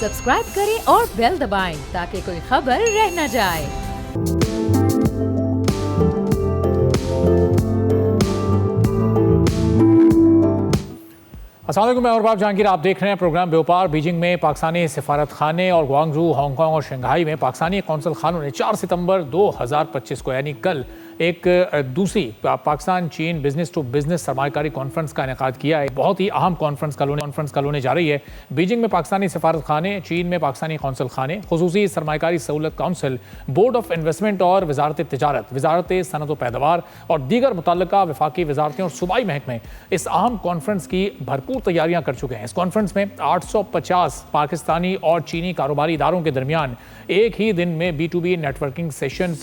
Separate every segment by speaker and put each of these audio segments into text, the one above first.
Speaker 1: Subscribe करें और bell दबाएं ताकि कोई खबर रह न जाए।
Speaker 2: अस्सलाम वालेकुम, मैं और बाब जहांगीर। आप देख रहे हैं प्रोग्राम व्यापार। बीजिंग में पाकिस्तानी सिफारत खाने और ग्वांगझू, हांगकांग और शंघाई में पाकिस्तानी कौंसल खानों ने 4 सितंबर 2025 को यानी कल एक दूसरी पाकिस्तान चीन बिजनेस टू बिजनेस सरमाकारी कॉन्फ्रेंस का इनेकाद किया है। बहुत ही अहम कॉन्फ्रेंस कल होने जा रही है। बीजिंग में पाकिस्तानी सिफारत खाने, चीन में पाकिस्तानी कौंसल खाने, खुसूसी सरमाकारी सहूलत काउंसिल, बोर्ड ऑफ इन्वेस्टमेंट और वजारत तजारत, वजारत सनत व पैदावार और दीगर मुतल्लिका वफाकी वजारतें और सूबाई महकमे इस अहम कॉन्फ्रेंस की भरपूर तैयारियां कर चुके हैं। इस कॉन्फ्रेंस में 850 पाकिस्तानी और चीनी कारोबारी इदारों के दरमियान एक ही दिन में B2B नेटवर्किंग सेशन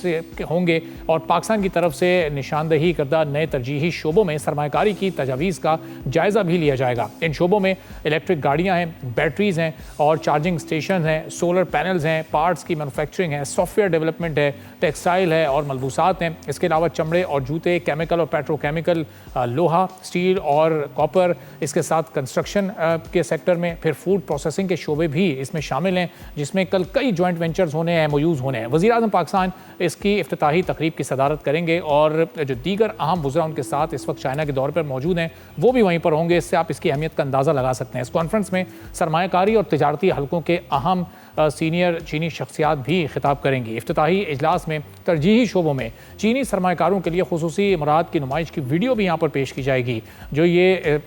Speaker 2: होंगे और पाकिस्तान की तरफ से निशानदही करदा नए तरजीही शोबों में सरमाकारी की तजावीज़ का जायज़ा भी लिया जाएगा। इन शोबों में इलेक्ट्रिक गाड़ियाँ हैं, बैटरीज हैं और चार्जिंग स्टेशन हैं, सोलर पैनल्स हैं, पार्ट्स की मैनुफैक्चरिंग है, सॉफ्टवेयर डेवलपमेंट है, टेक्सटाइल है और मलबूसात हैं। इसके अलावा चमड़े और जूते, केमिकल और पेट्रोकेमिकल, लोहा, स्टील और कॉपर, इसके साथ कंस्ट्रक्शन के सेक्टर में, फिर फूड प्रोसेसिंग के शोबे भी इसमें शामिल हैं, जिसमें कल कई जॉइंट वेंचर्स होने हैं, MOUs होने हैं। वज़ीर आज़म पाकिस्तान इसकी इफ्तिताही तकरीब की सदारत करेंगे और जो दीगर अहम वुज़रा उनके साथ इस वक्त चाइना के दौर पर मौजूद हैं वो भी वहीं पर होंगे। इससे आप इसकी अहमियत का अंदाज़ा लगा सकते हैं। इस कॉन्फ्रेंस में सरमायाकारी और तजारती हलकों के अहम सीनियर चीनी शख्सियात भी खिताब करेंगी। इफ्तिताही इजलास में तरजीही शोबों में चीनी सरमाकारों के लिए खुसूसी मुराद की नुमाइश की वीडियो भी यहाँ पर पेश की जाएगी। जो ये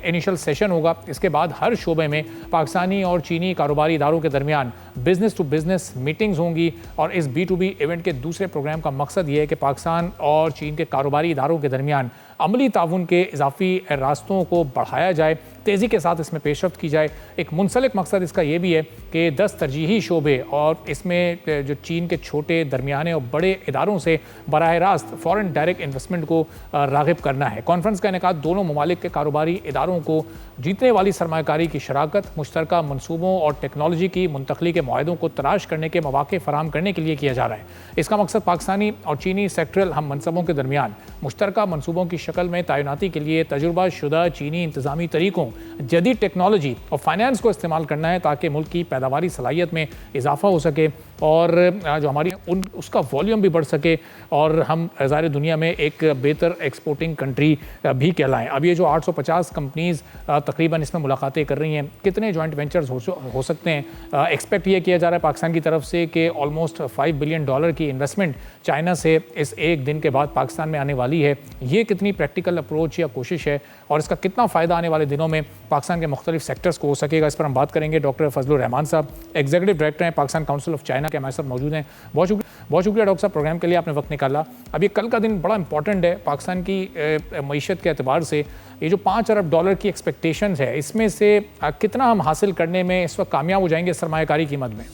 Speaker 2: इनिशियल सेशन होगा, इसके बाद हर शोबे में पाकिस्तानी और चीनी कारोबारी इदारों के दरमियान बिजनेस टू बिजनेस मीटिंग्स होंगी और इस B2B इवेंट के दूसरे प्रोग्राम का मकसद ये है कि पाकिस्तान और चीन के कारोबारी इदारों के दरमियान अमली ताउन के इजाफी रास्तों को बढ़ाया जाए, तेज़ी के साथ इसमें पेशरफ्त की जाए। एक मुंसलिक मकसद इसका ये भी है कि 10 तरजीही शोबे और इसमें जो चीन के छोटे, दरमियाने और बड़े इदारों से बराह रास्त फ़ॉरेन डायरेक्ट इन्वेस्टमेंट को राग़िब करना है। कॉन्फ्रेंस का इनेकाद दोनों ममालिक के कारोबारी इदारों को जीतने वाली सरमाकारी की शराकत, मुश्तरका मनसूबों और टेक्नोलॉजी की मुंतकली के मुआहदों को तलाश करने के मौक़े फराहम करने के लिए किया जा रहा है। इसका मकसद पाकिस्तानी और चीनी सेक्टरल हम मनसबों के दरमियान मुश्तरका मनसूबों की शक्ल में तैनाती के लिए तजुर्बा शुदा चीनी इंतज़ामी तरीक़ों, जदीद टेक्नोलॉजी और फाइनेंस को इस्तेमाल करना है ताकि मुल्क की पैदावारी सलाहियत में इजाफा हो सके और जो हमारी उसका वॉल्यूम भी बढ़ सके और हम ज़ाहिर दुनिया में एक बेहतर एक्सपोर्टिंग कंट्री भी कहलाएं। अब ये जो 850 कंपनीज़ तकरीबन इसमें मुलाकातें कर रही हैं, कितने जॉइंट वेंचर्स हो सकते हैं। एक्सपेक्ट ये किया जा रहा है पाकिस्तान की तरफ से कि ऑलमोस्ट $5 बिलियन की इन्वेस्टमेंट चाइना से इस एक दिन के बाद पाकिस्तान में आने वाली है। ये कितनी प्रैक्टिकल अप्रोच या कोशिश है और इसका कितना फ़ायदा आने वाले दिनों में पाकिस्तान के मुख्तलिफ सेक्टर्स को हो सकेगा, इस पर हम बात करेंगे। डॉक्टर फजलुर रहमान साहब एग्जीक्यूटिव डायरेक्टर हैं पाकिस्तान काउंसिल ऑफ चाइना के, हमारे साथ मौजूद हैं। बहुत शुक्रिया डॉक्टर साहब, प्रोग्राम के लिए आपने वक्त निकाला। अब ये कल का दिन बड़ा इंपॉर्टेंट है पाकिस्तान की मईशत के अतबार से। ये जो $5 अरब की एक्सपेक्टेशंस है, इसमें से कितना हम हासिल करने में इस वक्त कामयाब हो जाएंगे सरमायाकारी की मद में?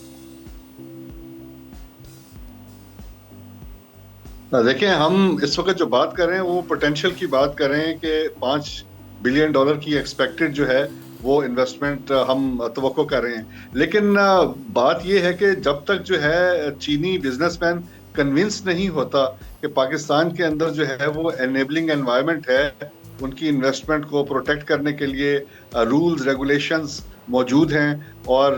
Speaker 3: देखिए, हम इस वक्त जो बात कर रहे हैं वो पोटेंशियल की बात कर रहे हैं कि $5 बिलियन की एक्सपेक्टेड जो है वो इन्वेस्टमेंट हम तवक्को कर रहे हैं। लेकिन बात ये है कि जब तक जो है चीनी बिजनेसमैन कन्विंस नहीं होता कि पाकिस्तान के अंदर जो है वो एनेबलिंग एनवायरनमेंट है, उनकी इन्वेस्टमेंट को प्रोटेक्ट करने के लिए रूल्स रेगुलेशंस मौजूद हैं और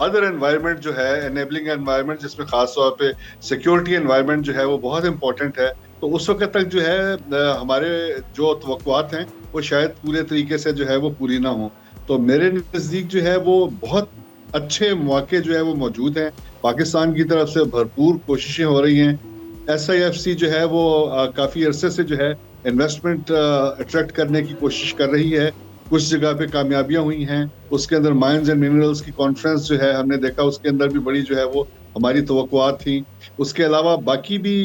Speaker 3: अदर एनवायरनमेंट जो है एनेबलिंग एनवायरनमेंट, जिसमें खास तौर पे सिक्योरिटी एनवायरनमेंट जो है वो बहुत इंपॉर्टेंट है। तो उस वक्त तक जो है हमारे जो तवक्कुआत हैं वो शायद पूरे तरीके से जो है वो पूरी ना हो। तो मेरे नज़दीक जो है वो बहुत अच्छे मौके जो है वो मौजूद हैं। पाकिस्तान की तरफ से भरपूर कोशिशें हो रही हैं। SIFC जो है वो काफ़ी अरसे से जो है इन्वेस्टमेंट अट्रैक्ट करने की कोशिश कर रही है। कुछ जगह पे कामयाबियां हुई हैं। उसके अंदर माइंस एंड मिनरल्स की कॉन्फ्रेंस जो है हमने देखा, उसके अंदर भी बड़ी जो है वो हमारी तवक्कुआत थी। उसके अलावा बाकी भी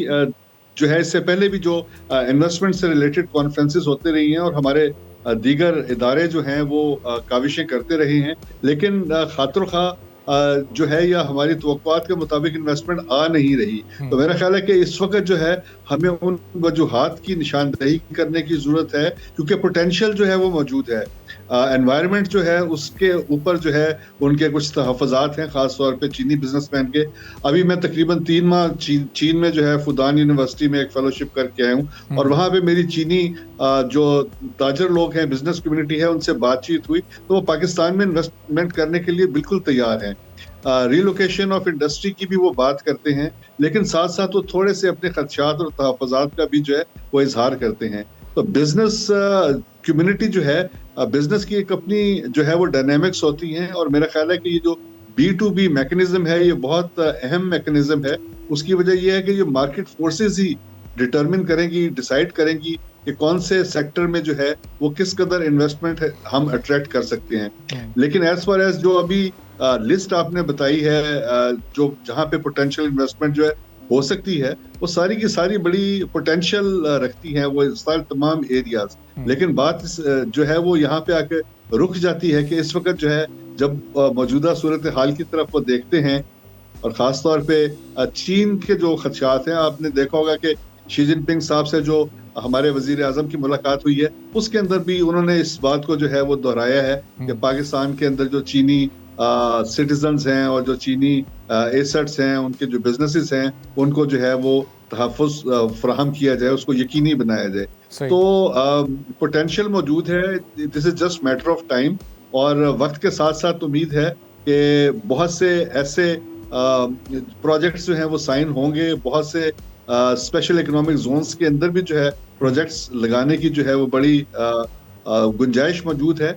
Speaker 3: जो है इससे पहले भी जो इन्वेस्टमेंट से रिलेटेड कॉन्फ्रेंसेस होते रही हैं और हमारे दीगर इदारे जो हैं वो काविशें करते रहे हैं। लेकिन खातिर खा जो है या हमारी तवक्कुआत के मुताबिक इन्वेस्टमेंट आ नहीं रही। तो मेरा ख्याल है कि इस वक्त जो है हमें उन वजूहात की निशानदही करने की ज़रूरत है, क्योंकि पोटेंशियल जो है वो मौजूद है। एनवायरनमेंट जो है उसके ऊपर जो है उनके कुछ तहफ़्फ़ुज़ात हैं, ख़ास तौर पे चीनी बिजनेसमैन के। अभी मैं तकरीबन 3 माह चीन में जो है फुदान यूनिवर्सिटी में एक फेलोशिप करके आया हूँ और वहाँ पे मेरी चीनी जो ताजर लोग हैं, बिजनेस कम्युनिटी है, उनसे बातचीत हुई तो वो पाकिस्तान में इन्वेस्टमेंट करने के लिए बिल्कुल तैयार हैं। रिलोकेशन ऑफ इंडस्ट्री की भी वो बात करते हैं, लेकिन साथ साथ वो थोड़े से अपने खदशात और तहफ़्फ़ुज़ात का भी जो है वो इजहार करते हैं। तो बिजनेस कम्युनिटी जो है, बिजनेस की एक अपनी जो है वो डायनामिक्स होती हैं और मेरा ख्याल है कि ये जो B2B मैकेनिज्म है ये बहुत अहम मैकेनिज्म है। उसकी वजह ये है कि ये मार्केट फोर्सेस ही डिटरमिन करेंगी, डिसाइड करेंगी कि कौन से सेक्टर में जो है वो किस कदर इन्वेस्टमेंट हम अट्रैक्ट कर सकते हैं। लेकिन एज फार एज जो अभी लिस्ट आपने बताई है, जो जहाँ पे पोटेंशियल इन्वेस्टमेंट जो है हो सकती है, वो सारी की सारी बड़ी पोटेंशियल रखती हैं, वो सारे तमाम एरियाज। लेकिन बात जो है वो यहाँ पे आके रुक जाती है कि इस वक्त जो है जब मौजूदा सूरत हाल की तरफ वो देखते हैं और ख़ास तौर पे चीन के जो खदशात हैं, आपने देखा होगा कि शी जिनपिंग साहब से जो हमारे वज़ीर आज़म की मुलाकात हुई है उसके अंदर भी उन्होंने इस बात को जो है वो दोहराया है कि पाकिस्तान के अंदर जो चीनी सिटीजन्स हैं और जो चीनी एसेट्स हैं, उनके जो बिजनेसेस हैं, उनको जो है वो तहफ़्फ़ुज़ फराहम किया जाए, उसको यकीनी बनाया जाए। तो पोटेंशियल मौजूद है, this is just matter of time और वक्त के साथ साथ उम्मीद है कि बहुत से ऐसे प्रोजेक्ट्स जो हैं वो साइन होंगे, बहुत से स्पेशल इकोनॉमिक जोन्स के अंदर भी जो है प्रोजेक्ट्स लगाने की जो है वो बड़ी गुंजाइश मौजूद है।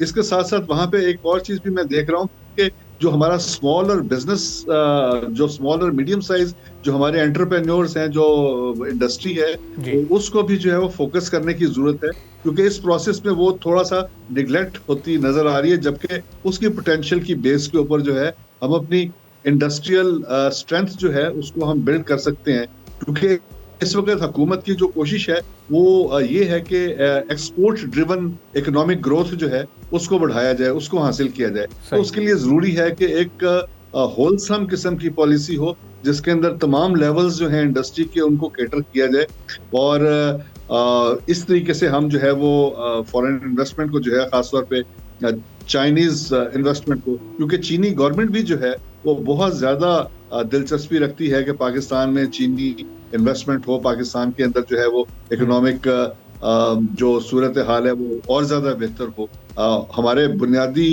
Speaker 3: इसके साथ साथ वहाँ पे एक और चीज़ भी मैं देख रहा हूँ कि जो हमारा स्मॉल और बिजनेस, जो स्मॉल और मीडियम साइज जो हमारे एंटरप्रेन्योर्स हैं, जो इंडस्ट्री है, तो उसको भी जो है वो फोकस करने की जरूरत है, क्योंकि इस प्रोसेस में वो थोड़ा सा निगलेक्ट होती नजर आ रही है, जबकि उसकी पोटेंशियल की बेस के ऊपर जो है हम अपनी इंडस्ट्रियल स्ट्रेंथ जो है उसको हम बिल्ड कर सकते हैं। क्योंकि इस वक्त हुकूमत की जो कोशिश है वो ये है कि एक्सपोर्ट ड्रिवन इकोनॉमिक ग्रोथ जो है उसको बढ़ाया जाए, उसको हासिल किया जाए। तो उसके लिए जरूरी है कि एक होलसम किस्म की पॉलिसी हो जिसके अंदर तमाम लेवल्स जो हैं इंडस्ट्री के उनको कैटर किया जाए और इस तरीके से हम जो है वो फॉरेन इन्वेस्टमेंट को जो है खासतौर पे चाइनीज इन्वेस्टमेंट को, क्योंकि चीनी गवर्नमेंट भी जो है वो बहुत ज्यादा दिलचस्पी रखती है कि पाकिस्तान में चीनी इन्वेस्टमेंट हो, पाकिस्तान के अंदर जो है वो इकोनॉमिक जो सूरत हाल है वो और ज्यादा बेहतर हो। हमारे बुनियादी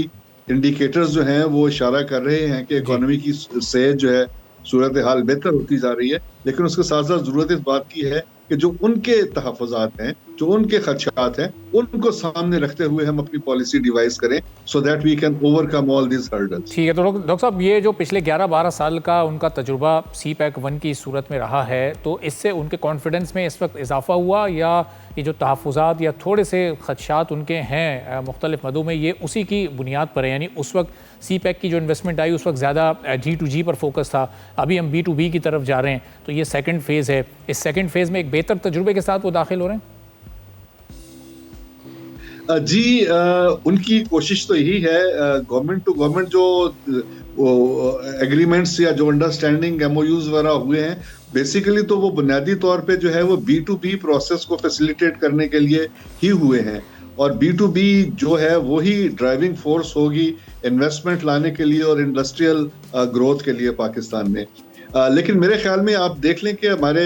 Speaker 3: इंडिकेटर्स जो हैं वो इशारा कर रहे हैं कि इकोनॉमी की सेहत जो है सूरत हाल बेहतर होती जा रही है, लेकिन उसके साथ साथ जरूरत इस बात की है कि जो उनके तहफ़्फ़ुज़ात हैं, जो उनके खदशात हैं, उनको सामने रखते हुए हम अपनी पॉलिसी डिवाइस करें so that we can overcome all this hurdles.
Speaker 2: ठीक है, तो डॉक्टर साहब, ये जो पिछले 11-12 साल का उनका तजुर्बा CPEC 1 की सूरत में रहा है, तो इससे उनके कॉन्फिडेंस में इस वक्त इजाफा हुआ या ये जो तहफ़्फ़ुज़ात या थोड़े से खदशात उनके हैं मुख्तलिफ मदों में, ये उसी की बुनियाद पर है? यानी उस वक्त CPEC की जो इन्वेस्टमेंट आई उस वक्त ज़्यादा G2G पर फोकस था, अभी हम B2B की तरफ जा रहे हैं, तो ये सेकंड फेज़ है। इस सेकंड फेज़ में एक बेहतर तजुर्बे के साथ वो दाखिल हो रहे हैं?
Speaker 3: जी, उनकी कोशिश तो यही है। गवर्नमेंट टू गवर्नमेंट जो एग्रीमेंट्स या जो अंडरस्टैंडिंग MOUs वगैरह हुए हैं, बेसिकली तो वो बुनियादी तौर पे जो है वो B2B प्रोसेस को फैसिलिटेट करने के लिए ही हुए हैं और B2B जो है वही ड्राइविंग फोर्स होगी इन्वेस्टमेंट लाने के लिए और इंडस्ट्रियल ग्रोथ के लिए पाकिस्तान में। लेकिन मेरे ख्याल में आप देख लें कि हमारे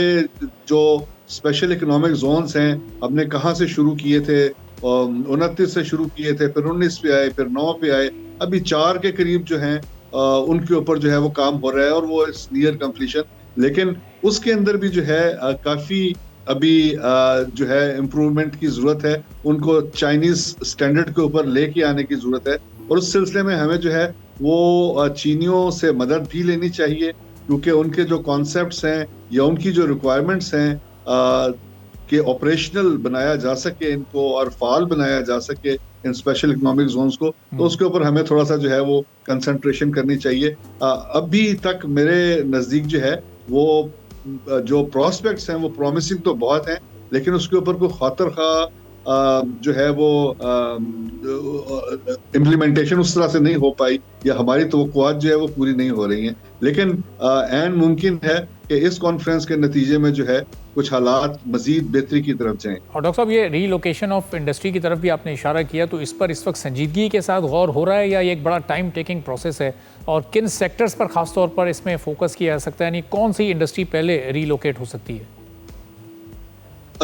Speaker 3: जो स्पेशल इकोनॉमिक जोन्स हैं, हमने कहाँ से शुरू किए थे, 29 से शुरू किए थे, फिर 19 पे आए, फिर 9 पे आए, अभी 4 के करीब जो हैं उनके ऊपर जो है वो काम हो रहा है और वो इस नियर कंप्लीशन। लेकिन उसके अंदर भी जो है काफ़ी अभी जो है इम्प्रूवमेंट की ज़रूरत है, उनको चाइनीज़ स्टैंडर्ड के ऊपर लेके आने की ज़रूरत है और उस सिलसिले में हमें जो है वो चीनियों से मदद भी लेनी चाहिए, क्योंकि उनके जो कॉन्सेप्ट्स हैं या उनकी जो रिक्वायरमेंट्स हैं कि ऑपरेशनल बनाया जा सके इनको और फाल बनाया जा सके इन स्पेशल इकोनॉमिक जोन्स को, तो उसके ऊपर हमें थोड़ा सा जो है वो कंसंट्रेशन करनी चाहिए। अभी तक मेरे नज़दीक जो है वो जो प्रॉस्पेक्ट्स हैं वो प्रॉमिसिंग तो बहुत हैं, लेकिन उसके ऊपर कोई खातर खा जो है वो इम्प्लीमेंटेशन उस तरह से नहीं हो पाई या हमारी तवक्कुआत जो है वो पूरी नहीं हो रही हैं। लेकिन ऐन मुमकिन है कि इस कॉन्फ्रेंस के नतीजे में जो है कुछ हालात मजीद बेहतरी की तरफ जाएं।
Speaker 2: और डॉक्टर साहब, ये रीलोकेशन ऑफ इंडस्ट्री की तरफ भी आपने इशारा किया, तो इस पर इस वक्त संजीदगी के साथ गौर हो रहा है या ये एक बड़ा टाइम टेकिंग प्रोसेस है, और किन सेक्टर्स पर खास तौर पर इसमें फोकस किया जा सकता है, यानी कौन सी इंडस्ट्री पहले रीलोकेट हो सकती है?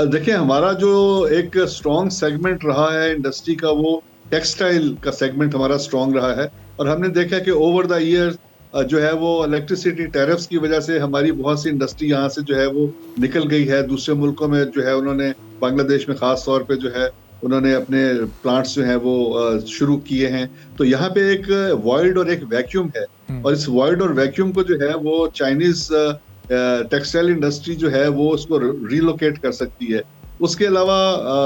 Speaker 3: देखिए, हमारा जो एक स्ट्रॉन्ग सेगमेंट रहा है इंडस्ट्री का, वो टेक्सटाइल का सेगमेंट हमारा स्ट्रॉन्ग रहा है। और हमने देखा कि ओवर द ईयर जो है वो इलेक्ट्रिसिटी टैरिफ्स की वजह से हमारी बहुत सी इंडस्ट्री यहाँ से जो है वो निकल गई है। दूसरे मुल्कों में जो है उन्होंने, बांग्लादेश में खास तौर पे जो है उन्होंने अपने प्लांट्स जो है वो शुरू किए हैं। तो यहाँ पे एक वॉइड और एक वैक्यूम है, और इस वॉइड और वैक्यूम को जो है वो चाइनीज टेक्सटाइल इंडस्ट्री जो है वो उसको रिलोकेट कर सकती है। उसके अलावा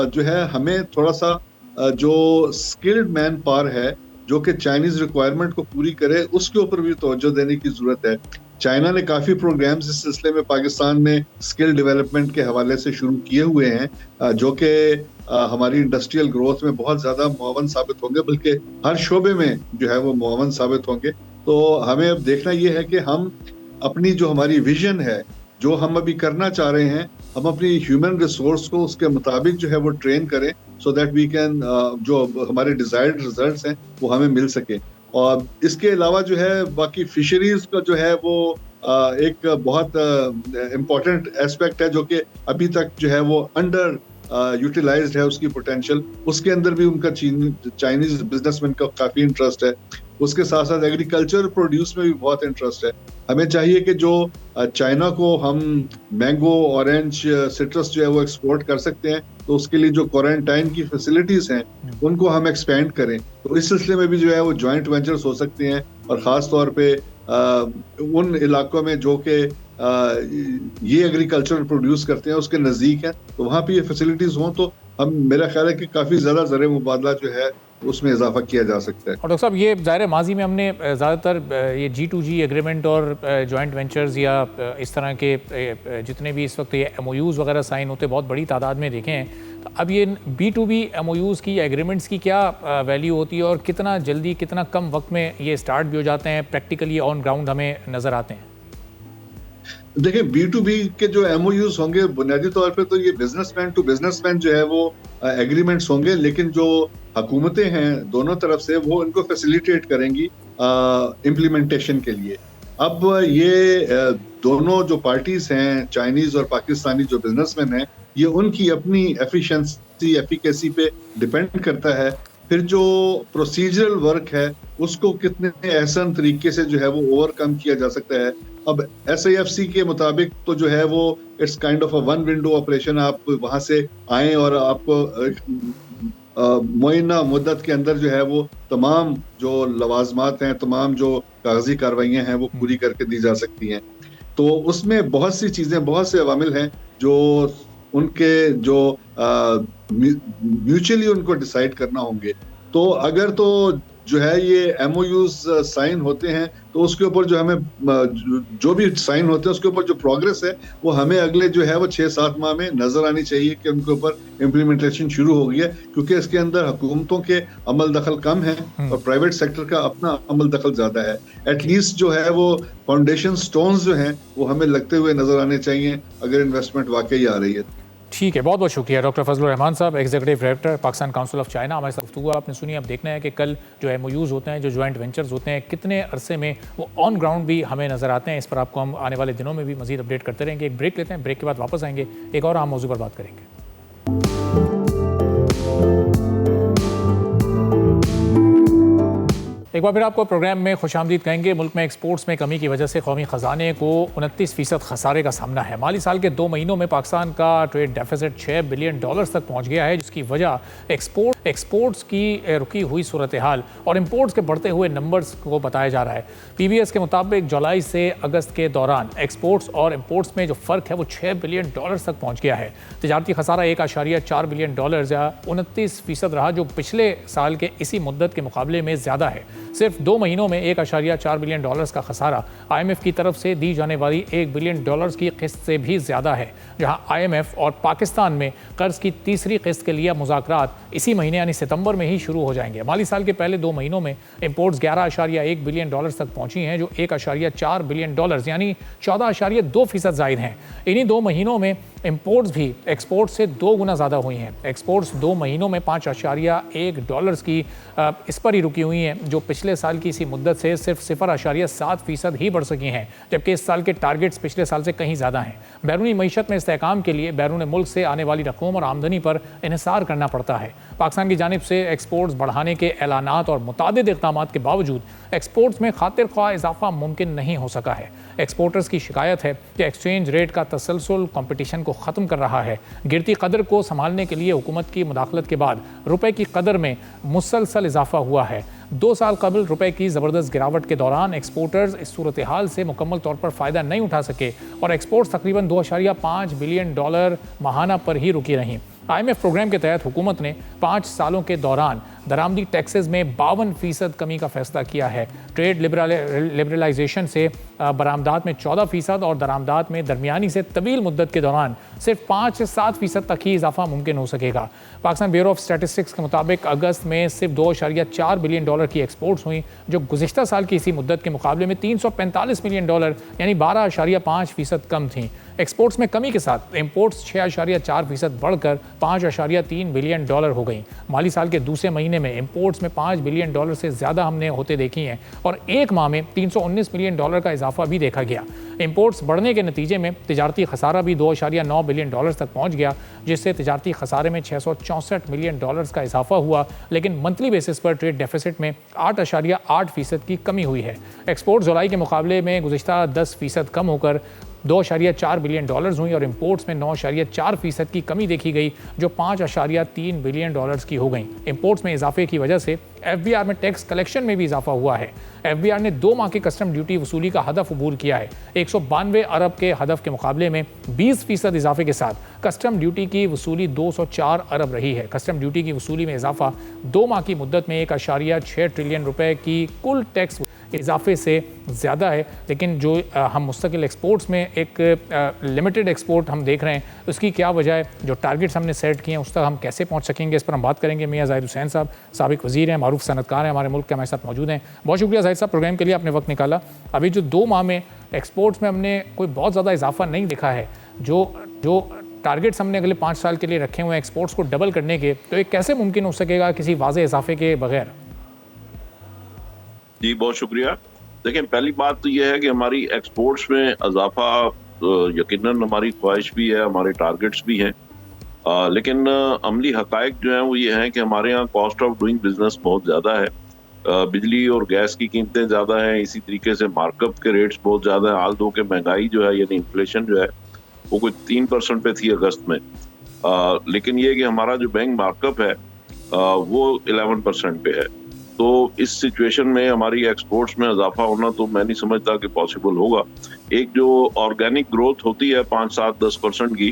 Speaker 3: जो है हमें थोड़ा सा जो स्किल्ड मैन पावर है जो कि चाइनीज रिक्वायरमेंट को पूरी करे, उसके ऊपर भी तवज्जो देने की जरूरत है। चाइना ने काफी प्रोग्राम्स इस सिलसिले में पाकिस्तान में स्किल डेवलपमेंट के हवाले से शुरू किए हुए हैं, जो कि हमारी इंडस्ट्रियल ग्रोथ में बहुत ज्यादा मुआवन साबित होंगे, बल्कि हर शोबे में जो है वो मुआवन साबित होंगे। तो हमें अब देखना ये है कि हम अपनी जो हमारी विजन है, जो हम अभी करना चाह रहे हैं, हम अपनी ह्यूमन रिसोर्स को उसके मुताबिक जो है वो ट्रेन करें, सो दैट वी कैन जो हमारे डिजायर्ड रिजल्ट्स हैं वो हमें मिल सके। और इसके अलावा जो है बाकी फिशरीज का जो है वो एक बहुत इम्पोर्टेंट एस्पेक्ट है, जो कि अभी तक जो है वो अंडर यूटिलाइज्ड है उसकी पोटेंशियल। उसके अंदर भी उनका चाइनीज बिजनेसमैन का काफी इंटरेस्ट है। उसके साथ साथ एग्रीकल्चर प्रोड्यूस में भी बहुत इंटरेस्ट है। हमें चाहिए कि जो चाइना को हम मैंगो, ऑरेंज, सिट्रस जो है वो एक्सपोर्ट कर सकते हैं, तो उसके लिए जो क्वारंटाइन की फैसिलिटीज हैं उनको हम एक्सपेंड करें। तो इस सिलसिले में भी जो है वो जॉइंट वेंचर्स हो सकते हैं, और ख़ास तौर पे उन इलाकों में जो कि ये एग्रीकल्चर प्रोड्यूस करते हैं उसके नज़दीक है, तो वहाँ पे ये फैसिलिटीज हों, तो हम, मेरा ख्याल है कि काफ़ी ज़्यादा ज़र मुबादला जो है उसमें इजाफा किया जा सकता है।
Speaker 2: और डॉक्टर साहब, ये ज़ाहिर माजी में हमने ज़्यादातर ये G2G एग्रीमेंट और जॉइंट वेंचर्स या इस तरह के जितने भी इस वक्त ये MOUs वगैरह साइन होते बहुत बड़ी तादाद में देखे हैं। तो अब ये B2B MOUs की या एग्रीमेंट्स की क्या वैल्यू होती है, और कितना जल्दी, कितना कम वक्त में ये स्टार्ट भी हो जाते हैं, प्रैक्टिकली ऑन ग्राउंड हमें नज़र आते हैं?
Speaker 3: देखिए, B2B के जो MOUs होंगे, बुनियादी तौर पे तो ये बिजनेसमैन टू बिजनेसमैन जो है वो एग्रीमेंट्स होंगे, लेकिन जो हुकूमतें हैं दोनों तरफ से वो इनको फैसिलिटेट करेंगी इम्प्लीमेंटेशन के लिए। अब ये दोनों जो पार्टीज हैं, चाइनीज और पाकिस्तानी जो बिजनेसमैन हैं, ये उनकी अपनी एफिशिएंसी, एफिकेसी पे डिपेंड करता है। फिर जो प्रोसीजरल वर्क है उसको कितने आसान तरीके से जो है वो ओवरकम किया जा सकता है। अब SAFC के मुताबिक तो जो है वो it's kind of a one window operation. आप वहां से आए और आपको मुय्यना मुद्दत के अंदर जो है वो तमाम जो लवाजमात हैं, तमाम जो कागजी कार्रवाइयाँ हैं वो पूरी करके दी जा सकती हैं। तो उसमें बहुत सी चीज़ें, बहुत से अवामिल हैं जो उनके जो म्यूचुअली उनको डिसाइड करना होंगे। तो अगर तो जो है ये MOUs साइन होते हैं, तो उसके ऊपर जो हमें जो भी साइन होते हैं उसके ऊपर जो प्रोग्रेस है वो हमें अगले जो है वो 6-7 माह में नजर आनी चाहिए कि उनके ऊपर इम्प्लीमेंटेशन शुरू हो गई है, क्योंकि इसके अंदर हुकूमतों के अमल दखल कम है और प्राइवेट सेक्टर का अपना अमल दखल ज्यादा है। एटलीस्ट जो है वो फाउंडेशन स्टोन्स जो हैं वो हमें लगते हुए नजर आने चाहिए अगर इन्वेस्टमेंट वाकई आ रही है।
Speaker 2: ठीक है, बहुत बहुत शुक्रिया डॉक्टर फजलुर रहमान साहब, executive director Pakistan council of China, हमारे साथ गुफ्तगू आपने सुनी। अब देखना है कि कल जो MOUs होते हैं, जो जॉइंट वेंचर्स होते हैं, कितने अरसे में वो ऑन ग्राउंड भी हमें नज़र आते हैं। इस पर आपको हम आने वाले दिनों में भी मजीद अपडेट करते रहेंगे। एक ब्रेक लेते हैं, ब्रेक के बाद वापस आएंगे, एक और अहम मौजू पर बात करेंगे। एक बार फिर आपको प्रोग्राम में खुशामदीद कहेंगे। मुल्क में एक्सपोर्ट्स में कमी की वजह से कौमी ख़जाने को 29% खसारे का सामना है। माली साल के 2 महीनों में पाकिस्तान का ट्रेड डेफिसिट $6 बिलियन तक पहुंच गया है, जिसकी वजह एक्सपोर्ट्स की रुकी हुई सूरत हाल और इम्पोर्ट्स के बढ़ते हुए नंबर्स को बताया जा रहा है। PBS के मुताबिक जुलाई से अगस्त के दौरान एक्सपोर्ट्स और इम्पोर्ट्स में जो फ़र्क है वो $6 बिलियन तक पहुँच गया है। तजारती खसारा $1.4 बिलियन या 29% रहा, जो पिछले साल के इसी मुद्दत के मुकाबले में ज़्यादा है। सिर्फ 2 महीनों में $1.4 बिलियन का खसारा IMF की तरफ से दी जाने वाली $1 बिलियन की किस्त से भी ज़्यादा है, जहां IMF और पाकिस्तान में कर्ज की तीसरी किस्त के लिए मुज़ाकरात इसी महीने यानी सितंबर में ही शुरू हो जाएंगे। माली साल के पहले 2 महीनों में इंपोर्ट्स $11.1 बिलियन तक पहुंची हैं, जो $1.4 बिलियन यानी 14.2% जायद हैं। इन्हीं 2 महीनों में इंपोर्ट्स भी एक्सपोर्ट से 2 गुना ज़्यादा हुई हैं। एक्सपोर्ट्स 2 महीनों में $5.1 की इस पर ही रुकी हुई हैं, जो पिछले साल की इसी मुद्दत से सिर्फ 0.7% ही बढ़ सकी हैं, जबकि इस साल के टारगेट्स पिछले साल से कहीं ज़्यादा हैं। बैरूनी मईशत में इस्तेहकाम के लिए बैरून मुल्क से आने वाली रकूम और आमदनी पर इन्हिसार करना पड़ता है। पाकिस्तान की जानिब से एक्सपोर्ट्स बढ़ाने के ऐलानात और मुतादिद इक़दाम के बावजूद एक्सपोर्ट्स में खातिर ख्वाह इजाफा मुमकिन नहीं हो सका है। एक्सपोर्टर्स की शिकायत है कि एक्सचेंज रेट का तसलसल कंपटीशन को ख़त्म कर रहा है। गिरती कदर को संभालने के लिए हुकूमत की मुदाखलत के बाद रुपए की कदर में मुसलसल इजाफा हुआ है। 2 साल कबल रुपए की ज़बरदस्त गिरावट के दौरान एक्सपोर्टर्स इस सूरत हाल से मुकम्मल तौर पर फ़ायदा नहीं उठा सके और एक्सपोर्ट्स तकरीबन $2.5 बिलियन माहाना पर ही रुकी रहीं। IMF प्रोग्राम के तहत हुकूमत ने 5 सालों के दौरान दरामदी टैक्सेस में 52% कमी का फैसला किया है। ट्रेड लिबरलाइजेशन से बरामदात में 14% और दरामदात में दरमियानी से तवील मुद्दत के दौरान सिर्फ 5 से 7% तक ही इजाफा मुमकिन हो सकेगा। पाकिस्तान ब्यूरो ऑफ स्टैटिस्टिक्स के मुताबिक अगस्त में सिर्फ $2.4 बिलियन की एक्सपोर्ट्स हुई, जो गुज़िश्ता साल की इसी मुद्दत के मुकाबले में $345 मिलियन यानी 12.5% कम थी। एक्सपोर्ट्स में कमी के साथ इंपोर्ट्स 6.4% बढ़कर $5.3 बिलियन हो गई। माली साल के दूसरे महीने में इंपोर्ट्स में $5 बिलियन से ज़्यादा हमने होते देखी हैं और एक माह में $319 मिलियन का इजाफा भी देखा गया। इंपोर्ट्स बढ़ने के नतीजे में तिजारती खसारा भी $2.9 बिलियन तक पहुँच गया, जिससे तिजारती खसारे में $664 मिलियन का इजाफा हुआ, लेकिन मंथली बेसिस पर ट्रेड डेफिसिट में 8.8% की कमी हुई है। एक्सपोर्ट जुलाई के मुकाबले में गुज़िश्ता 10% कम होकर $2.4 बिलियन हुई और इंपोर्ट्स में 9.4% की कमी देखी गई, जो $5.3 बिलियन की हो गई। इंपोर्ट्स में इजाफे की वजह से FBR में टैक्स कलेक्शन में भी इजाफा हुआ है। FBR ने 2 माह के कस्टम ड्यूटी वसूली का हदफ अबूर किया है। 192 अरब के हदफ के मुकाबले में 20% इजाफे के साथ कस्टम ड्यूटी की वसूली 204 अरब रही है। कस्टम ड्यूटी की वसूली में इजाफा 2 माह की मुद्दत में $1.6 ट्रिलियन की कुल टैक्स इजाफे से ज़्यादा है। लेकिन जो हम मुस्तकिल एक्सपोर्ट्स में एक लिमिटेड एक्सपोर्ट हम देख रहे हैं, उसकी क्या वजह है? जो टारगेट्स हमने सेट किए हैं उस तक हम कैसे पहुंच सकेंगे, इस पर हम बात करेंगे। मियां जाहिद हुसैन साहब साबिक वज़ीर हैं, मारूफ सनतकार हैं, हमारे मुल्क के हमारे साथ मौजूद हैं। बहुत शुक्रिया जाहिद साहब, प्रोग्राम के लिए आपने वक्त निकाला। अभी जो 2 माह में एक्सपोर्ट्स में हमने कोई बहुत ज़्यादा इजाफा नहीं देखा है, जो टारगेट्स हमने अगले 5 साल के लिए रखे हुए हैं एक्सपोर्ट्स को डबल करने के, तो ये कैसे मुमकिन हो सकेगा किसी वाज़े इजाफे के बगैर?
Speaker 4: जी बहुत शुक्रिया। देखिए, पहली बात तो यह है कि हमारी एक्सपोर्ट्स में इजाफा यकीनन हमारी ख्वाहिश भी है, हमारे टारगेट्स भी हैं, लेकिन अमली हकायक जो हैं वो ये हैं कि हमारे यहाँ कॉस्ट ऑफ डूइंग बिजनेस बहुत ज़्यादा है। बिजली और गैस की कीमतें ज़्यादा हैं, इसी तरीके से मार्कअप के रेट्स बहुत ज़्यादा हैं। हाल दो के महंगाई जो है यानी इन्फ्लेशन जो है वो कोई 3% पे थी अगस्त में, लेकिन ये कि हमारा जो बैंक मार्कअप है वो 11% पे है। तो इस सिचुएशन में हमारी एक्सपोर्ट्स में इजाफा होना तो मैं नहीं समझता कि पॉसिबल होगा। एक जो ऑर्गेनिक ग्रोथ होती है 5, 7, 10% की,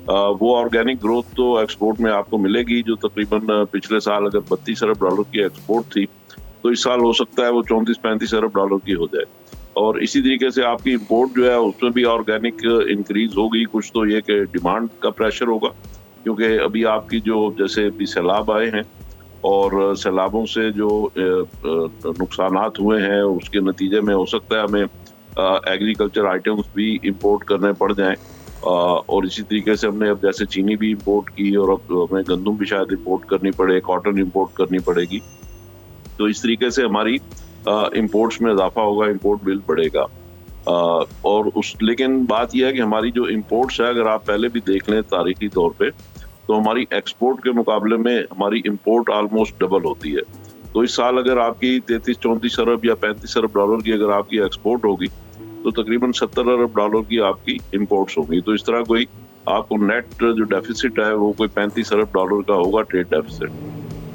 Speaker 4: वो ऑर्गेनिक ग्रोथ तो एक्सपोर्ट में आपको मिलेगी, जो तकरीबन पिछले साल अगर $32 अरब की एक्सपोर्ट थी तो इस साल हो सकता है वो $34-35 अरब की हो जाए। और इसी तरीके से आपकी इंपोर्ट जो है उसमें भी ऑर्गेनिक इंक्रीज होगी। कुछ तो ये कि डिमांड का प्रेशर होगा, क्योंकि अभी आपकी जो जैसे भी सैलाब आए हैं और सैलाबों से जो नुकसानात हुए हैं उसके नतीजे में हो सकता है हमें एग्रीकल्चर आइटम्स भी इंपोर्ट करने पड़ जाएं। और इसी तरीके से हमने अब जैसे चीनी भी इंपोर्ट की और अब हमें गंदम भी शायद इंपोर्ट करनी पड़े, कॉटन इंपोर्ट करनी पड़ेगी। तो इस तरीके से हमारी इंपोर्ट्स में इजाफा होगा, इंपोर्ट बिल बढ़ेगा। और लेकिन बात यह है कि हमारी जो इंपोर्ट्स है, अगर आप पहले भी देख लें तारीखी तौर पे, तो हमारी एक्सपोर्ट के मुकाबले में हमारी इंपोर्ट ऑलमोस्ट डबल होती है। तो इस साल अगर आपकी 33-34 अरब या $35 अरब की अगर आपकी एक्सपोर्ट होगी तो तकरीबन $70 अरब की आपकी इंपोर्ट्स होगी। तो इस तरह कोई आपको नेट जो डेफिसिट है वो कोई $35 अरब का होगा, ट्रेड डेफिसिट।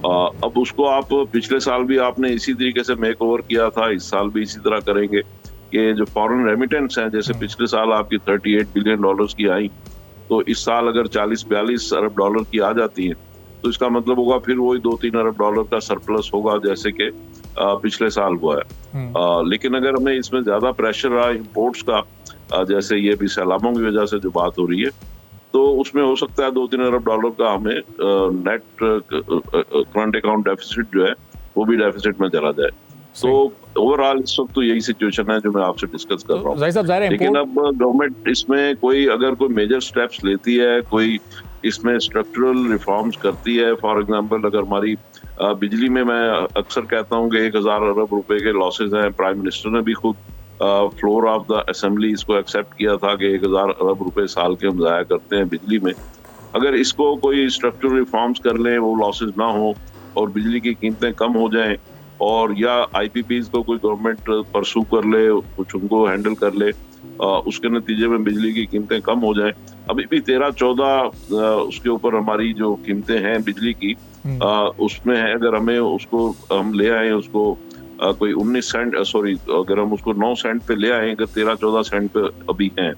Speaker 4: अब उसको आप पिछले साल भी आपने इसी तरीके से मेक ओवर किया था, इस साल भी इसी तरह करेंगे कि जो फॉरेन रेमिटेंस हैं, जैसे पिछले साल आपकी $38 बिलियन की आई, तो इस साल अगर 40-42 अरब की आ जाती है तो इसका मतलब होगा फिर वही $2-3 अरब का सरप्लस होगा, जैसे कि पिछले साल हुआ है। लेकिन अगर हमें इसमें ज्यादा प्रेशर रहा इंपोर्ट्स का, जैसे ये भी सैलाबों की वजह से जो बात हो रही है, तो उसमें हो सकता है $2-3 अरब का हमें नेट करंट अकाउंट डेफिसिट जो है वो भी डेफिसिट में चला जाए। तो ओवरऑल इस वक्त तो यही सिचुएशन है जो मैं आपसे डिस्कस कर रहा हूँ। लेकिन अब गवर्नमेंट इसमें कोई मेजर स्टेप्स लेती है, कोई इसमें स्ट्रक्चरल रिफॉर्म्स करती है। फॉर एग्जांपल अगर हमारी बिजली में, मैं अक्सर कहता हूँ कि 1,000 अरब रुपए के लॉसेज हैं। प्राइम मिनिस्टर ने भी खुद फ्लोर ऑफ द असेंबली इसको एक्सेप्ट किया था कि 1,000 अरब रुपए साल के हम जाया करते हैं बिजली में। अगर इसको कोई स्ट्रक्चरल रिफॉर्म्स कर लें, वो लॉसेज ना हो और बिजली की कीमतें कम हो जाएं, और या आईपीपीज को कोई गवर्नमेंट परसू कर ले, कुछ उनको हैंडल कर ले, उसके नतीजे में बिजली की कीमतें कम हो जाएं। अभी भी 13-14 उसके ऊपर हमारी जो कीमतें हैं बिजली की, उसमें है, अगर हमें उसको हम ले आए उसको कोई 19 सेंट, अगर हम उसको 9 सेंट पे ले आए, अगर 13-14 सेंट पे अभी हैं,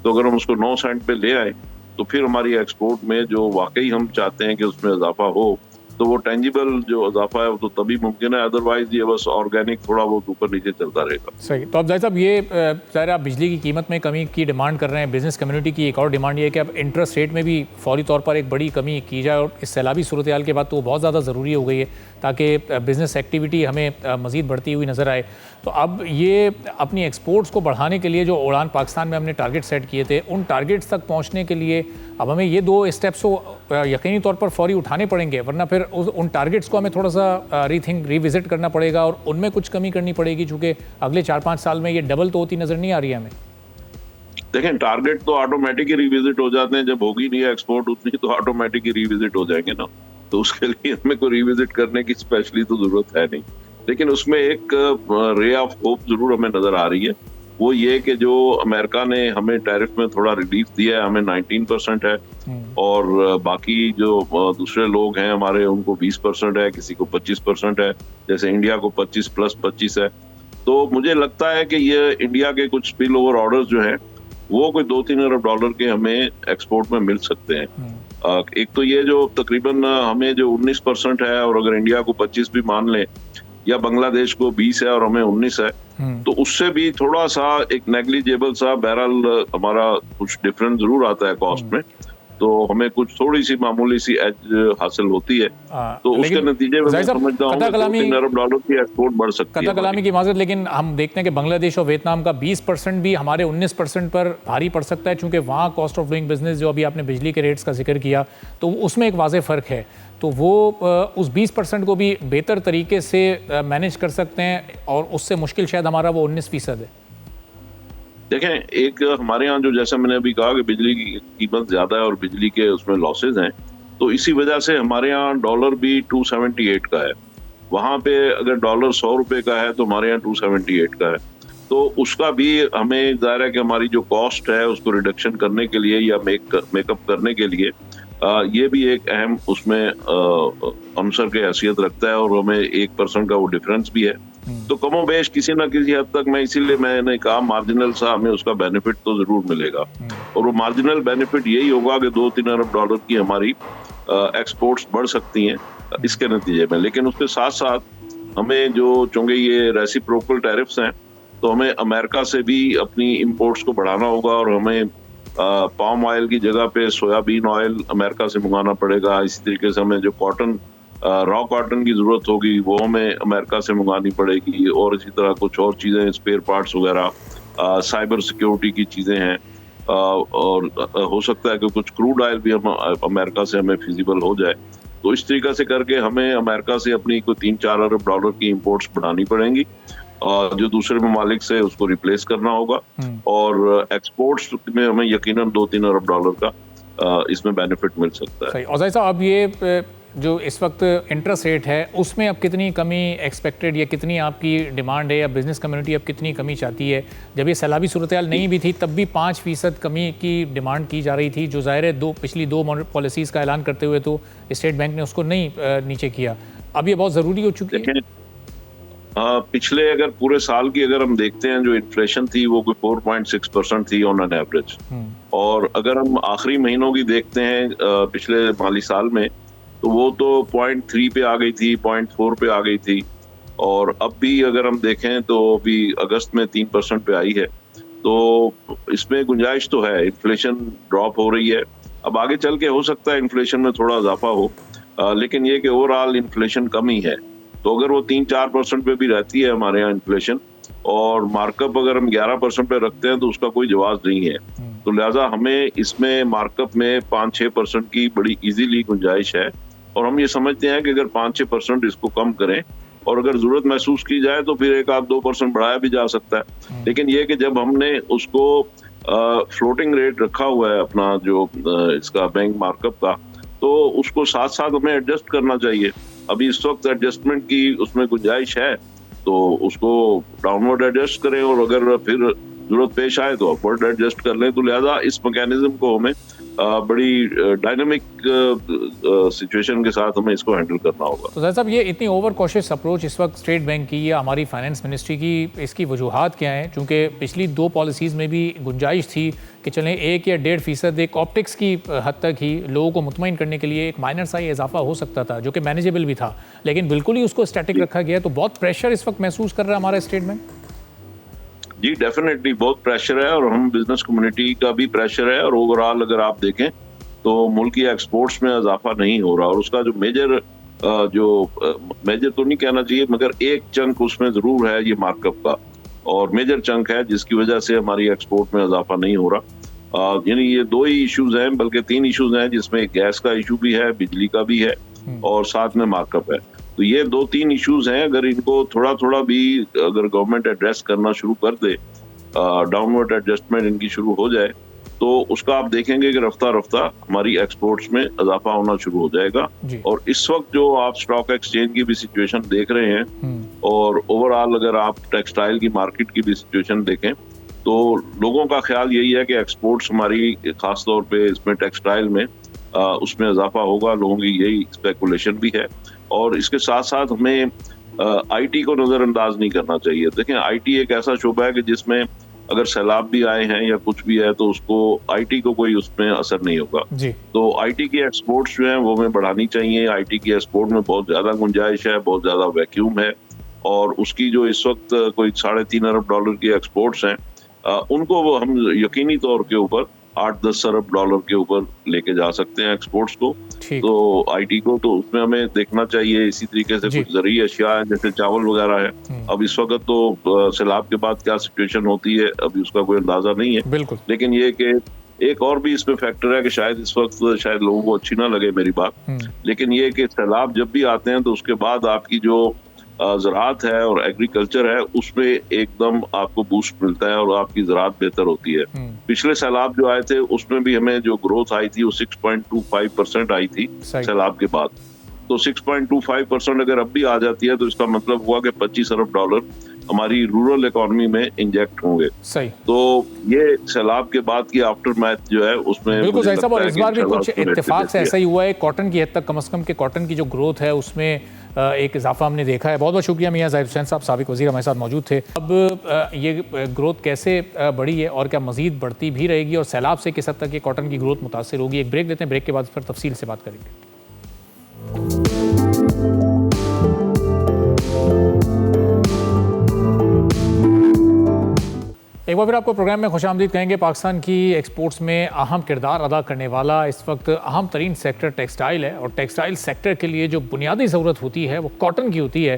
Speaker 4: तो अगर हम उसको 9 सेंट पे ले आए तो फिर हमारी एक्सपोर्ट में जो वाकई हम चाहते हैं कि उसमें इजाफा हो, तो वो टेंजिबल जो इजाफा है वो तो तभी मुमकिन है। अदरवाइज ये बस ऑर्गेनिक थोड़ा बहुत ऊपर नीचे चलता रहेगा।
Speaker 2: सही। तो अब जाहिर साहब, ये ज़ाहिर आप बिजली की कीमत में कमी की डिमांड कर रहे हैं। बिजनेस कम्युनिटी की एक और डिमांड ये है कि अब इंटरेस्ट रेट में भी फौरी तौर पर एक बड़ी कमी की जाए, और इस सैलाबी सूरत हाल के बाद तो वो बहुत ज़्यादा ज़रूरी हो गई है ताकि बिज़नेस एक्टिविटी हमें मज़ीद बढ़ती हुई नज़र आए। तो अब ये अपनी एक्सपोर्ट्स को बढ़ाने के लिए जो उड़ान पाकिस्तान में हमने टारगेट सेट किए थे, उन टारगेट्स तक पहुँचने के लिए अब हमें ये 2 स्टेप्स को यकीनी तौर पर फौरी उठाने पड़ेंगे, वरना फिर उन टारगेट्स को हमें थोड़ा सा रिविजिट करना पड़ेगा और उनमें कुछ कमी करनी पड़ेगी, चूँकि अगले 4-5 साल में ये डबल तो होती नज़र नहीं आ रही है हमें।
Speaker 4: देखें, टारगेट तो ऑटोमेटिक ही रिविजिट हो जाते हैं। जब होगी नहीं एक्सपोर्ट उतनी, तो ऑटोमेटिक ही रिविजिट हो जाएंगे ना। तो उसके लिए हमें कोई रिविजिट करने की स्पेशली तो जरूरत है नहीं। लेकिन उसमें एक रे ऑफ होप जरूर हमें नजर आ रही है, वो ये कि जो अमेरिका ने हमें टैरिफ में थोड़ा रिलीफ दिया है, हमें 19% है, और बाकी जो दूसरे लोग हैं हमारे, उनको 20% है, किसी को 25% है, जैसे इंडिया को 25 + 25 है। तो मुझे लगता है कि ये इंडिया के कुछ स्पिल ओवर ऑर्डर्स जो हैं वो कोई $2-3 अरब के हमें एक्सपोर्ट में मिल सकते हैं। एक तो ये जो तकरीबन हमें जो 19% है, और अगर इंडिया को 25 भी मान लें, या बांग्लादेश को 20 है और हमें 19 है, तो उससे भी थोड़ा सा एक नेग्लिजिबल सा बहरहाल हमारा कुछ डिफरेंस जरूर आता है कॉस्ट में। तो हमें कुछ थोड़ी सी मामूली सी एज हासिल होती है। तो उसके नतीजे में मैं समझता हूँ कि $2-3 अरब की एक्सपोर्ट बढ़ सकती है।
Speaker 2: कता कलामी की माजरत, लेकिन हम देखते हैं कि बांग्लादेश और वियतनाम का 20% भी हमारे 19% पर भारी पड़ सकता है, चूंकि वहाँ कॉस्ट ऑफ डूइंग बिजनेस, जो अभी आपने बिजली के रेट्स का जिक्र किया, तो उसमें एक वाज़ेह फ़र्क है। तो वो उस 20% को भी बेहतर तरीके से मैनेज कर सकते हैं, और उससे मुश्किल शायद हमारा वो 19% है।
Speaker 4: देखें, एक हमारे यहाँ जो, जैसे मैंने अभी कहा कि बिजली की कीमत ज्यादा है और बिजली के उसमें लॉसेज हैं, तो इसी वजह से हमारे यहाँ डॉलर भी 278 का है। वहाँ पे अगर डॉलर 100 रुपए का है तो हमारे यहाँ 278 का है। तो उसका भी हमें ज़ाहिर है कि हमारी जो कॉस्ट है उसको रिडक्शन करने के लिए या मेकअप करने के लिए ये भी एक अहम उसमें अंसर की हैसियत रखता है, और हमें 1% का वो डिफरेंस भी है। तो कमोबेश किसी ना किसी हद तक, मैं इसीलिए मैंने कहा मार्जिनल सा हमें उसका बेनिफिट तो जरूर मिलेगा, और वो मार्जिनल बेनिफिट यही होगा कि $2-3 अरब की हमारी एक्सपोर्ट्स बढ़ सकती हैं इसके नतीजे में। लेकिन उसके साथ साथ हमें जो, चूंकि ये रेसिप्रोकल टैरिफ्स हैं, तो हमें अमेरिका से भी अपनी इंपोर्ट्स को बढ़ाना होगा, और हमें पाम ऑयल की जगह पे सोयाबीन ऑयल अमेरिका से मंगाना पड़ेगा। इसी तरीके से हमें जो कॉटन, रॉ कॉटन की जरूरत होगी वो हमें अमेरिका से मंगानी पड़ेगी, और इसी तरह कुछ और चीजें, स्पेयर पार्ट्स वगैरह, साइबर सिक्योरिटी की चीजें हैं, और हो सकता है कि कुछ क्रूड ऑयल भी हम अमेरिका से हमें फिजिबल हो जाए। तो इस तरीके से करके हमें अमेरिका से अपनी कोई $3-4 अरब की इंपोर्ट्स बढ़ानी पड़ेंगी, और जो दूसरे ममालिक से उसको रिप्लेस करना होगा, और एक्सपोर्ट्स में हमें यकीनन $2-3 अरब का इसमें बेनिफिट मिल सकता है।
Speaker 2: सही। और साहब, अब ये जो इस वक्त इंटरेस्ट रेट है, उसमें अब कितनी कमी एक्सपेक्टेड, या कितनी आपकी डिमांड है, या बिज़नेस कम्युनिटी अब कितनी कमी चाहती है? जब ये सैलाबी सूरत हाल नहीं भी थी तब भी 5% कमी की डिमांड की जा रही थी, जो ज़ाहिर है पिछली 2 पॉलिसीज़ का ऐलान करते हुए तो स्टेट बैंक ने उसको नहीं नीचे किया। अब ये बहुत ज़रूरी हो चुकी है।
Speaker 4: पिछले अगर पूरे साल की अगर हम देखते हैं, जो इन्फ्लेशन थी वो कोई 4.6% थी ऑन एन एवरेज, और अगर हम आखिरी महीनों की देखते हैं पिछले माली साल में, तो वो तो 0.3 पे आ गई थी, 0.4 पे आ गई थी। और अब भी अगर हम देखें तो अभी अगस्त में 3% पे आई है, तो इसमें गुंजाइश तो है, इन्फ्लेशन ड्रॉप हो रही है। अब आगे चल के हो सकता है इन्फ्लेशन में थोड़ा इजाफा हो, लेकिन ये कि ओवरऑल इन्फ्लेशन कम ही है। तो अगर वो 3-4% पे भी रहती है हमारे यहाँ इन्फ्लेशन, और मार्कअप अगर हम 11% पे रखते हैं तो उसका कोई जवाब नहीं है। तो लिहाजा हमें इसमें मार्कअप में 5-6% की बड़ी इजीली गुंजाइश है, और हम ये समझते हैं कि अगर 5-6% इसको कम करें और अगर जरूरत महसूस की जाए तो फिर 1-2% बढ़ाया भी जा सकता है। लेकिन ये कि जब हमने उसको फ्लोटिंग रेट रखा हुआ है अपना जो इसका बैंक मार्कअप का, तो उसको साथ साथ हमें एडजस्ट करना चाहिए। अभी इस वक्त एडजस्टमेंट की उसमें गुंजाइश है, तो उसको डाउनवर्ड एडजस्ट करें, और अगर फिर जरूरत पेश आए तो अपवर्ड एडजस्ट कर लें। तो लिहाजा इस मैकेनिज्म को हमें बड़ी डायनामिक सिचुएशन के साथ हमें इसको हैंडल करना होगा।
Speaker 2: तो साहब, ये इतनी ओवर कॉशियस अप्रोच इस वक्त स्टेट बैंक की या हमारी फाइनेंस मिनिस्ट्री की, इसकी वजूहात क्या हैं? क्योंकि पिछली 2 पॉलिसीज़ में भी गुंजाइश थी कि चलें 1 या 1.5% एक ऑप्टिक्स की हद तक ही लोगों को मुतमईन करने के लिए एक माइनर सा ही इजाफा हो सकता था, जो कि मैनेजेबल भी था, लेकिन बिल्कुल ही उसको स्टैटिक रखा गया। तो बहुत प्रेशर इस वक्त महसूस कर रहा है हमारा स्टेट बैंक।
Speaker 4: जी डेफिनेटली बहुत प्रेशर है, और हम बिजनेस कम्युनिटी का भी प्रेशर है, और ओवरऑल अगर आप देखें तो मुल्क की एक्सपोर्ट्स में इजाफा नहीं हो रहा, और उसका जो मेजर तो नहीं कहना चाहिए, मगर एक चंक उसमें जरूर है ये मार्कअप का, और मेजर चंक है जिसकी वजह से हमारी एक्सपोर्ट में इजाफा नहीं हो रहा। यानी ये 2 ही इश्यूज हैं, बल्कि 3 इश्यूज हैं, जिसमें गैस का इशू भी है, बिजली का भी है, और साथ में मार्कअप है। तो ये 2-3 इश्यूज हैं, अगर इनको थोड़ा थोड़ा भी अगर गवर्नमेंट एड्रेस करना शुरू कर दे, डाउनवर्ड एडजस्टमेंट इनकी शुरू हो जाए, तो उसका आप देखेंगे कि रफ्ता रफ्ता हमारी एक्सपोर्ट्स में इजाफा होना शुरू हो जाएगा। और इस वक्त जो आप स्टॉक एक्सचेंज की भी सिचुएशन देख रहे हैं, और ओवरऑल अगर आप टेक्सटाइल की मार्केट की भी सिचुएशन देखें, तो लोगों का ख्याल यही है कि एक्सपोर्ट्स हमारी खास तौर पे इसमें टेक्सटाइल में उसमें इजाफा होगा, लोगों की यही स्पेकुलेशन भी है। और इसके साथ साथ हमें आईटी को नजरअंदाज नहीं करना चाहिए। देखें, आईटी एक ऐसा शोबा है कि जिसमें अगर सैलाब भी आए हैं या कुछ भी है, तो उसको आईटी को कोई उसमें असर नहीं होगा जी। तो आईटी की एक्सपोर्ट्स जो हैं वो हमें बढ़ानी चाहिए। आईटी की एक्सपोर्ट में बहुत ज्यादा गुंजाइश है, बहुत ज्यादा वैक्यूम है, और उसकी जो इस वक्त कोई $3.5 अरब की एक्सपोर्ट्स हैं, उनको हम यकीनी तौर के ऊपर $8-10 अरब के ऊपर लेके जा सकते हैं एक्सपोर्ट्स को। तो आईटी को तो उसमें हमें देखना चाहिए। इसी तरीके से कुछ ज़रूरी अशिया है जैसे चावल वगैरह है। अब इस वक्त तो सैलाब के बाद क्या सिचुएशन होती है अभी उसका कोई अंदाजा नहीं है, बिल्कुल। लेकिन ये कि एक और भी इसमें फैक्टर है कि शायद इस वक्त शायद लोगों को अच्छी ना लगे मेरी बात, लेकिन ये कि सैलाब जब भी आते हैं तो उसके बाद आपकी जो ज़राअत है और एग्रीकल्चर है उसमें एकदम आपको बूस्ट मिलता है और आपकी ज़राअत बेहतर होती है। पिछले सैलाब जो आए थे उसमें भी हमें जो ग्रोथ आई थी वो 6.25% आई थी सैलाब के बाद। तो 6.25% अगर अब भी आ जाती है तो इसका मतलब हुआ कि $25 अरब हमारी रूरल इकोनॉमी में इंजेक्ट होंगे। सही। तो ये सैलाब के बाद की आफ्टर मैथ जो है उसमें
Speaker 2: बिल्कुल सही साहब। और इस बार भी कुछ इत्तेफाक से ऐसा ही हुआ है, कॉटन की हद तक कम से कम के कॉटन की जो ग्रोथ है उसमें एक इजाफा हमने देखा है। बहुत बहुत शुक्रिया मियां जाहिद हुसैन साहब, साबिक वज़ीर हमारे साथ मौजूद थे। अब ये ग्रोथ कैसे बढ़ी है और क्या मज़ीद बढ़ती भी रहेगी और सैलाब से किस हद तक ये कॉटन की ग्रोथ मुतासिर होगी, एक ब्रेक लेते हैं, ब्रेक के बाद फिर तफसील से बात करेंगे। एक बार फिर आपको प्रोग्राम में खुशामदीद कहेंगे। पाकिस्तान की एक्सपोर्ट्स में अहम किरदार अदा करने वाला इस वक्त अहम तरीन सेक्टर टेक्सटाइल है और टेक्सटाइल सेक्टर के लिए जो बुनियादी ज़रूरत होती है वो कॉटन की होती है,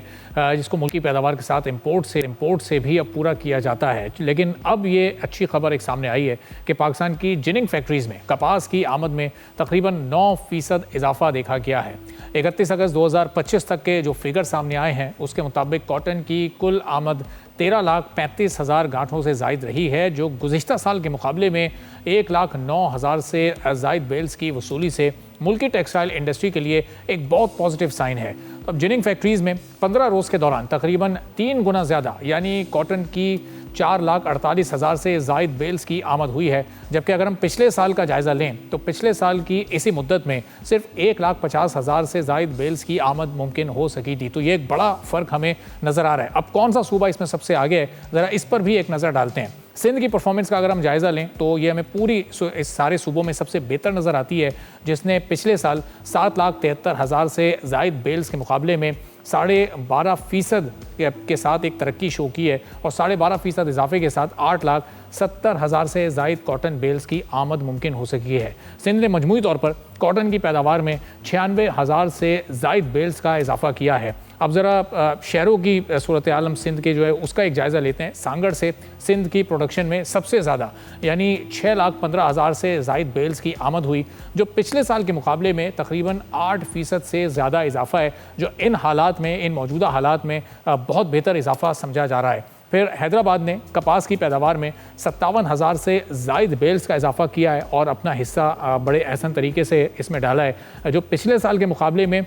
Speaker 2: जिसको मुल्की पैदावार के साथ इम्पोर्ट से भी अब पूरा किया जाता है। लेकिन अब ये अच्छी खबर एक सामने आई है कि पाकिस्तान की जिनिंग फैक्ट्रीज़ में कपास की आमद में तकरीबन 9% इजाफा देखा गया है। 31 अगस्त 2025 तक के जो फिगर सामने आए हैं उसके मुताबिक कॉटन की कुल आमद 13,35,000 गांठों से जायद रही है, जो गुज़िश्ता साल के मुकाबले में 1,09,000 से जायद बेल्स की वसूली से मुल्की टेक्सटाइल इंडस्ट्री के लिए एक बहुत पॉजिटिव साइन है। अब जिनिंग फैक्ट्रीज़ में 15 रोज़ के दौरान तकरीबन 3 गुना ज़्यादा यानी कॉटन की 4,48,000 से जायद बेल्स की आमद हुई है, जबकि अगर हम पिछले साल का जायज़ा लें तो पिछले साल की इसी मुद्दत में सिर्फ 1,50,000 से जायद बेल्स की आमद मुमकिन हो सकी थी। तो ये एक बड़ा फ़र्क हमें नज़र आ रहा है। अब कौन सा सूबा इसमें सबसे आगे है, ज़रा इस पर भी एक नज़र डालते हैं। सिंध की परफॉर्मेंस का अगर हम जायज़ा लें तो ये हमें पूरी इस सारे सूबों में सबसे बेहतर नज़र आती है, जिसने पिछले साल 7,73,000 से जायद बेल्स के मुकाबले में 12.5% के साथ एक तरक्की शो की है और 12.5% इजाफे के साथ 8,70,000 से ज़ायद कॉटन बेल्स की आमद मुमकिन हो सकी है। सिंध ने मजमूई तौर पर कॉटन की पैदावार में 96,000 से ज़ायद बेल्स का इजाफा किया है। अब ज़रा शहरों की सूरत आलम सिंध के जो है उसका एक जायज़ा लेते हैं। सांगड़ से सिंध की प्रोडक्शन में सबसे ज़्यादा यानी 6,15,000 से ज़ायद बेल्स की आमद हुई, जो पिछले साल के मुकाबले में तकरीबन 8% से ज़्यादा इजाफा है, जो इन हालात में, इन मौजूदा हालात में बहुत बेहतर इजाफा समझा जा रहा है। फिर हैदराबाद ने कपास की पैदावार में 57,000 से ज़ायद बेल्स का इजाफा किया है और अपना हिस्सा बड़े अहसन तरीके से इसमें डाला है, जो पिछले साल के मुकाबले में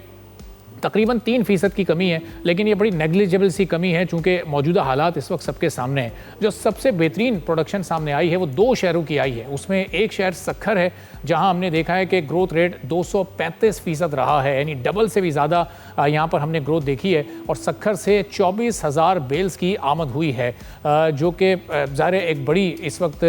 Speaker 2: तकरीबन 3% की कमी है, लेकिन ये बड़ी नेग्लिजिबल सी कमी है चूँकि मौजूदा हालात इस वक्त सबके सामने हैं। जो सबसे बेहतरीन प्रोडक्शन सामने आई है वो 2 शहरों की आई है। उसमें एक शहर सक्खर है, जहां हमने देखा है कि ग्रोथ रेट 235% रहा है, यानी डबल से भी ज़्यादा यहाँ पर हमने ग्रोथ देखी है और सक्खर से 24,000 बेल्स की आमद हुई है, जो कि ज़ाहिर एक बड़ी इस वक्त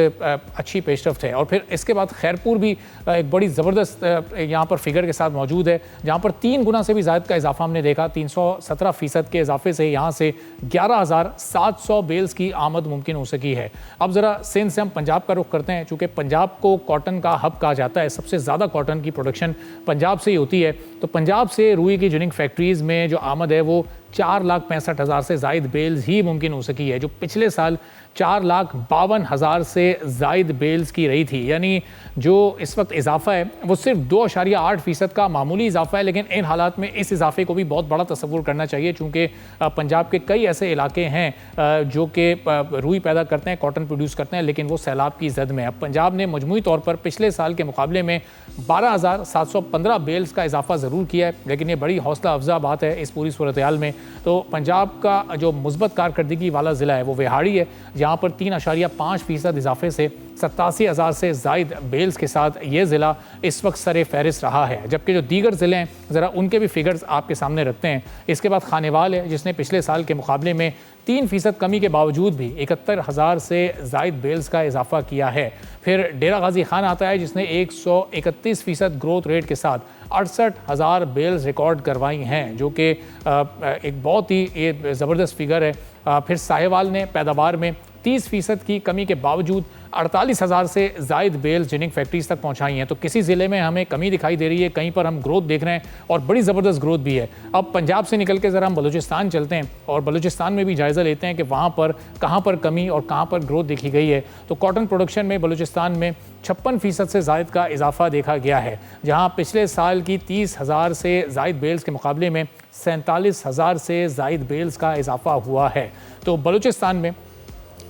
Speaker 2: अच्छी पेशरफ्त है। और फिर इसके बाद खैरपुर भी एक बड़ी ज़बरदस्त यहाँ पर फिगर के साथ मौजूद है, जहाँ पर 3 गुना से भी ज़्यादा का इजाफा हमने देखा। 317% के इजाफे से यहाँ से 11,700 बेल्स की आमद मुमकिन हो सकी है। अब ज़रा सिंध से हम पंजाब का रुख करते हैं, चूँकि पंजाब को कॉटन का हब कहा जाता है, सबसे ज़्यादा कॉटन की प्रोडक्शन पंजाब से ही होती है। तो पंजाब से रुई की जिनिंग फैक्ट्रीज़ में जो आमद है वो 4,65,000 से ज़ायद बेल्स ही मुमकिन हो सकी है, जो पिछले साल 4,52,000 से ज़ायद बेल्स की रही थी। यानी जो इस वक्त इजाफा है वो सिर्फ 2.8% का मामूली इजाफा है, लेकिन इन हालात में इस इजाफे को भी बहुत बड़ा तस्वुर करना चाहिए, चूँकि पंजाब के कई ऐसे इलाके हैं जो कि रुई पैदा करते हैं, कॉटन प्रोड्यूस करते हैं, लेकिन वो सैलाब की जद में। अब पंजाब ने मजमूई तौर पर पिछले साल के मुकाबले में 12,715 बेल्स का इजाफा ज़रूर किया है, लेकिन ये बड़ी हौसला अफजा बात है इस पूरी सूरत हाल में। तो पंजाब का जो मुस्बत कारकर्दगी वाला ज़िला है वो विहाड़ी है, जहाँ पर 3.5% इजाफे से 87,000 से ज़ायद बेल्स के साथ ये ज़िला इस वक्त सरे फहरिस्त रहा है। जबकि जो दीगर ज़िले हैं ज़रा उनके भी फिगर्स आपके सामने रखते हैं। इसके बाद खानेवाल है, जिसने पिछले साल के मुकाबले में 3% कमी के बावजूद भी 71,000 से ज़ायद बेल्स का इजाफा किया है। फिर डेरा गाजी खान आता है, जिसने 131% ग्रोथ रेट के साथ 68,000 बेल्स रिकॉर्ड करवाई हैं, जो कि एक बहुत ही ज़बरदस्त फिगर है। फिर साहिवाल ने पैदावार में 30% की कमी के बावजूद 48,000 से ज़ायद बेल्स जिनिंग फैक्ट्रीज तक पहुंचाई हैं। तो किसी ज़िले में हमें कमी दिखाई दे रही है, कहीं पर हम ग्रोथ देख रहे हैं और बड़ी ज़बरदस्त ग्रोथ भी है। अब पंजाब से निकल के ज़रा हम बलूचिस्तान चलते हैं और बलूचिस्तान में भी जायज़ा लेते हैं कि वहाँ पर कहाँ पर कमी और कहाँ पर ग्रोथ देखी गई है। तो कॉटन प्रोडक्शन में बलूचिस्तान में 56% से ज़ायद का इजाफा देखा गया है, जहाँ पिछले साल की 30,000 से ज़ायद बेल्स के मुकाबले में 47,000 से ज़ायद बेल्स का इजाफा हुआ है। तो बलूचिस्तान में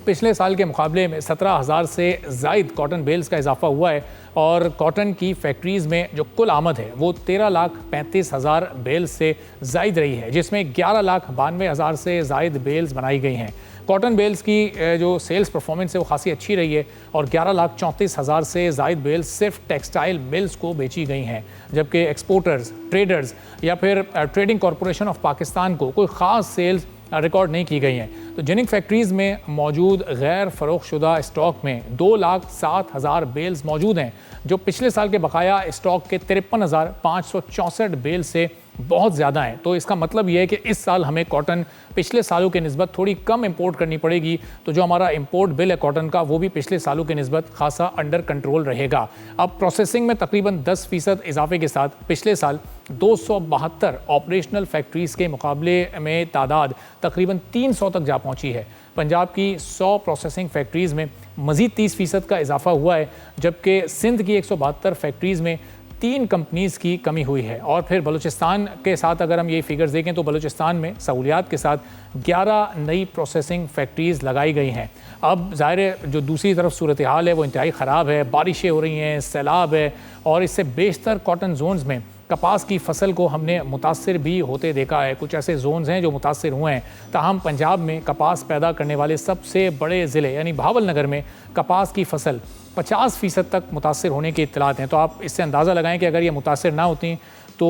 Speaker 2: पिछले साल के मुकाबले में 17,000 से ज़ायद कॉटन बेल्स का इजाफा हुआ है और कॉटन की फैक्ट्रीज़ में जो कुल आमद है वो 13,35,000 बेल्स से ज़ायद रही है, जिसमें 11,92,000 से ज़ायद बेल्स बनाई गई हैं। कॉटन बेल्स की जो सेल्स परफॉर्मेंस है वो खासी अच्छी रही है और 11,34,000 से ज़ायद बेल्स सिर्फ टेक्सटाइल मिल्स को बेची गई हैं, जबकि एक्सपोर्टर्स, ट्रेडर्स या फिर ट्रेडिंग कॉरपोरेशन ऑफ पाकिस्तान को कोई ख़ास सेल्स रिकॉर्ड नहीं की गई हैं। तो जिनिंग फैक्ट्रीज़ में मौजूद गैर फ़रोख्तशुदा स्टॉक में 2,07,000 बेल्स मौजूद हैं, जो पिछले साल के बकाया स्टॉक के 53,564 बेल्स से बहुत ज़्यादा हैं। तो इसका मतलब ये है कि इस साल हमें कॉटन पिछले सालों के निस्बत थोड़ी कम इंपोर्ट करनी पड़ेगी। तो जो हमारा इंपोर्ट बिल है कॉटन का वो भी पिछले सालों के निस्बत खासा अंडर कंट्रोल रहेगा। अब प्रोसेसिंग में तकरीबन 10% इजाफे के साथ पिछले साल 272 ऑपरेशनल फैक्ट्रीज़ के मुकाबले में तादाद तकरीबन 300 तक जा पहुंची है। पंजाब की 100 प्रोसेसिंग फैक्ट्रीज़ में मज़ीद 30% का इजाफा हुआ है, जबकि सिंध की 172 फैक्ट्रीज़ में 3 कंपनीज़ की कमी हुई है। और फिर बलूचिस्तान के साथ अगर हम ये फिगर्स देखें तो बलूचिस्तान में सहूलियात के साथ 11 नई प्रोसेसिंग फैक्ट्रीज़ लगाई गई हैं। अब ज़ाहिर जो दूसरी तरफ सूरत हाल है वो इंतहाई ख़राब है, बारिशें हो रही हैं, सैलाब है और इससे बेशतर कॉटन जोन्स में कपास की फसल को हमने मुतासिर भी होते देखा है। कुछ ऐसे जोन्स हैं जो मुतासिर हुए हैं। ताहम पंजाब में कपास पैदा करने वाले सबसे बड़े ज़िले यानी भावलनगर में कपास की फसल 50% तक मुतासिर होने की इत्तलात हैं। तो आप इससे अंदाज़ा लगाएं कि अगर ये मुतासिर ना होती तो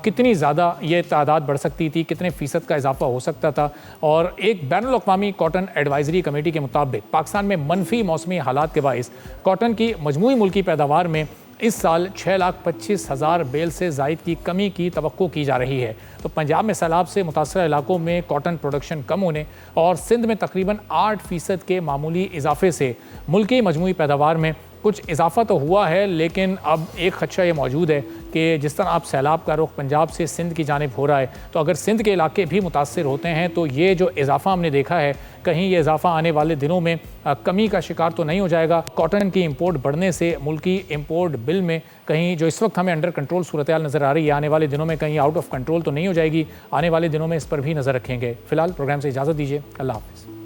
Speaker 2: कितनी ज़्यादा ये तादाद बढ़ सकती थी, कितने फ़ीसद का इजाफा हो सकता था। और एक बैनुल-अक़वामी कॉटन एडवाइजरी कमेटी के मुताबिक पाकिस्तान में मनफी मौसमी हालात के बाइस कॉटन की मजमूई मुल्की पैदावार में इस साल 6,25,000 बेल से ज़ायद की कमी की तवक्को की जा रही है। तो पंजाब में सैलाब से मुतासर इलाकों में कॉटन प्रोडक्शन कम होने और सिंध में तकरीबन 8% के मामूली इजाफे से मुल्की मजमूई पैदावार में कुछ इजाफा तो हुआ है, लेकिन अब एक खदशा ये मौजूद है कि जिस तरह आप सैलाब का रुख पंजाब से सिंध की जानिब हो रहा है, तो अगर सिंध के इलाके भी मुतासर होते हैं तो ये जो इजाफा हमने देखा है, कहीं ये इजाफा आने वाले दिनों में कमी का शिकार तो नहीं हो जाएगा। कॉटन की इंपोर्ट बढ़ने से मुल्की इंपोर्ट बिल में कहीं जो इस वक्त हमें अंडर कंट्रोल सूरत हाल नज़र आ रही है, आने वाले दिनों में कहीं आउट ऑफ कंट्रोल तो नहीं हो जाएगी। आने वाले दिनों में इस पर भी नज़र रखेंगे। फिलहाल प्रोग्राम से इजाज़त दीजिए। अल्लाह हाफ़िज़।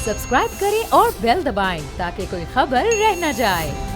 Speaker 1: सब्सक्राइब करें और बेल दबाएं ताकि कोई खबर रह न जाए।